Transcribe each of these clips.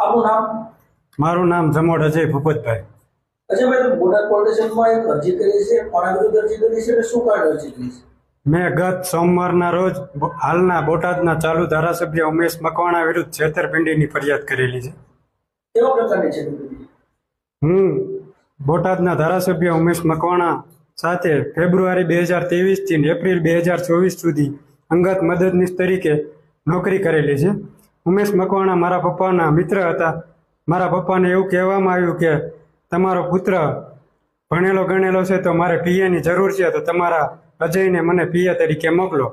આપનું નામ? મારું નામ જમોડ અજય ભૂપતભાઈ. અજયભાઈ, તમે બોટાદ પોલીસ સ્ટેશનમાં એક અરજી કરી છે, કોના વિરુદ્ધ અરજી કરી છે અને શું કારણ અરજી કરી છે? મેં ગત સોમવારના રોજ હાલના બોટાદના ચાલુ ધારાસભ્ય ઉમેશ મકવાણા વિરુદ્ધ છેતરપિંડીની ફરિયાદ કરેલી છે. કેવા પ્રકારની છે? હું બોટાદના ધારાસભ્ય ઉમેશ મકવાણા સાથે ફેબ્રુઆરી 2023 થી એપ્રિલ 2024 સુધી અંગત મદદનીશ તરીકે નોકરી કરેલી છે. ઉમેશ મકવાણા મારા પપ્પાના મિત્ર હતા. મારા પપ્પાને એવું કહેવામાં આવ્યું કે તમારો પુત્ર ભણેલો ગણેલો છે તો મારે પીએની જરૂર છે, તો તમારા અજયને મને પીએ તરીકે મોકલો.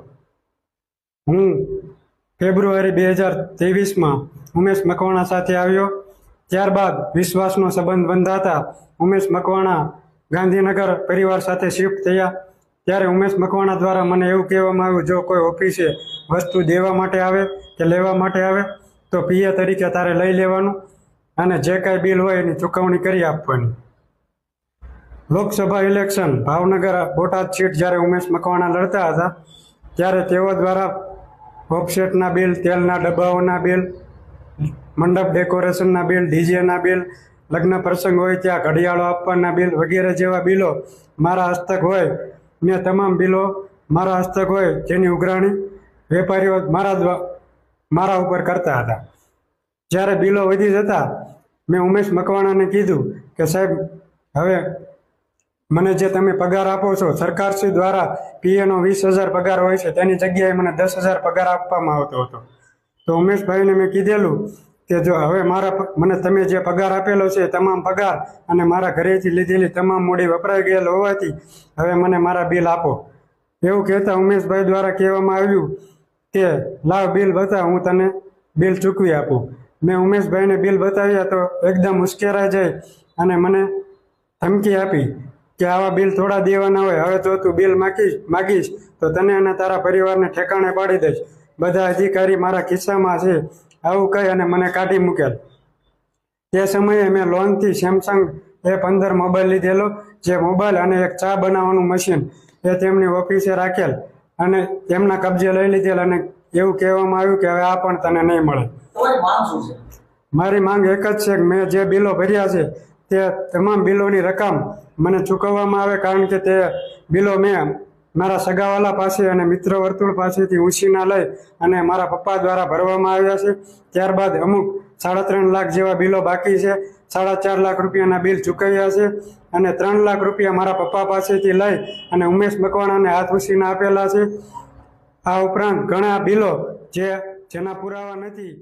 હું ફેબ્રુઆરી 2023માં ઉમેશ મકવાણા સાથે આવ્યો. ત્યારબાદ વિશ્વાસનો સંબંધ બંધાતા ઉમેશ મકવાણા ગાંધીનગર પરિવાર સાથે શિફ્ટ થયા. ત્યારે ઉમેશ મકવાણા દ્વારા મને એવું કહેવામાં આવ્યું, જો કોઈ ઓફિસે વસ્તુ દેવા માટે આવે કે લેવા માટે આવે તો પીએ તરીકે તારે લઈ લેવાનું અને જે કાંઈ બિલ હોય એની ચૂકવણી કરી આપવાની. લોકસભા ઇલેક્શન ભાવનગર બોટાદ સીટ જ્યારે ઉમેશ મકવાણા લડતા હતા ત્યારે તેઓ દ્વારા ઓફસેટના બિલ, તેલના ડબ્બાઓના બિલ, મંડપ ડેકોરેશનના બિલ, ડીજેના બિલ, લગ્ન પ્રસંગ હોય ત્યાં ઘડિયાળો આપવાના બિલ વગેરે જેવા બિલો મારા હસ્તક હોય. મેં તમામ બિલો મારા હસ્તક હોય જેની ઉઘરાણી વેપારીઓ મારા ઉપર કરતા હતા. જ્યારે બિલો વધી જતા મેં ઉમેશ મકવાણાને કીધું કે સાહેબ, હવે મને જે તમે પગાર આપો છો સરકારશ્રી દ્વારા પીએનો 20,000 પગાર હોય છે, તેની જગ્યાએ મને 10,000 પગાર આપવામાં આવતો હતો. તો ઉમેશભાઈને મેં કીધેલું કે જો હવે મને તમે જે પગાર આપેલો છે તમામ પગાર અને મારા ઘરેથી લીધેલી તમામ મૂડી વપરાઈ ગયેલ હોવાથી હવે મને મારા બિલ આપો. એવું કહેતા ઉમેશભાઈ દ્વારા કહેવામાં આવ્યું કે લાવ બિલ બતાવ, હું તને બિલ ચૂકવી આપું. મેં ઉમેશભાઈને બિલ બતાવ્યા તો એકદમ ઉશ્કેરાઈ જાય અને મને ધમકી આપી કે આવા બિલ થોડા દેવાના હોય, હવે જો તું બિલ માગીશ તો તને અને તારા પરિવારને ઠેકાણે પાડી દઈશ. બધા અધિકારી મારા ખિસ્સામાં છે, આવું કહી અને મને કાઢી મૂકેલ. તે સમયે મેં લોનથી સેમસંગ A15 મોબાઈલ લીધેલો, જે મોબાઈલ અને એક ચા બનાવવાનું મશીન એ તેમની ઓફિસે રાખેલ અને તેમના કબજે લઈ લીધેલ અને એવું કહેવામાં આવ્યું કે હવે આ પણ તને નહીં મળે. તમારી માંગ શું છે? મારી માંગ એક જ છે કે મેં જે બિલો ભર્યા છે તે તમામ બિલોની રકમ મને ચૂકવવામાં આવે, કારણ કે તે બિલો મેં મારા સગાવાલા પાસે અને મિત્ર વર્તુળ પાસેથી ઉછીના લઈ અને મારા પપ્પા દ્વારા ભરવામાં આવ્યા છે. ત્યારબાદ અમુક 3.5 લાખ જેવા બિલો બાકી છે. 4.5 લાખ રૂપિયાના બિલ ચૂકવ્યા છે અને 3 લાખ રૂપિયા મારા પપ્પા પાસેથી લઈ અને ઉમેશ મકવાણાને હાથ ઉછીના આપેલા છે. આ ઉપરાંત ઘણા બિલો જેના પુરાવા નથી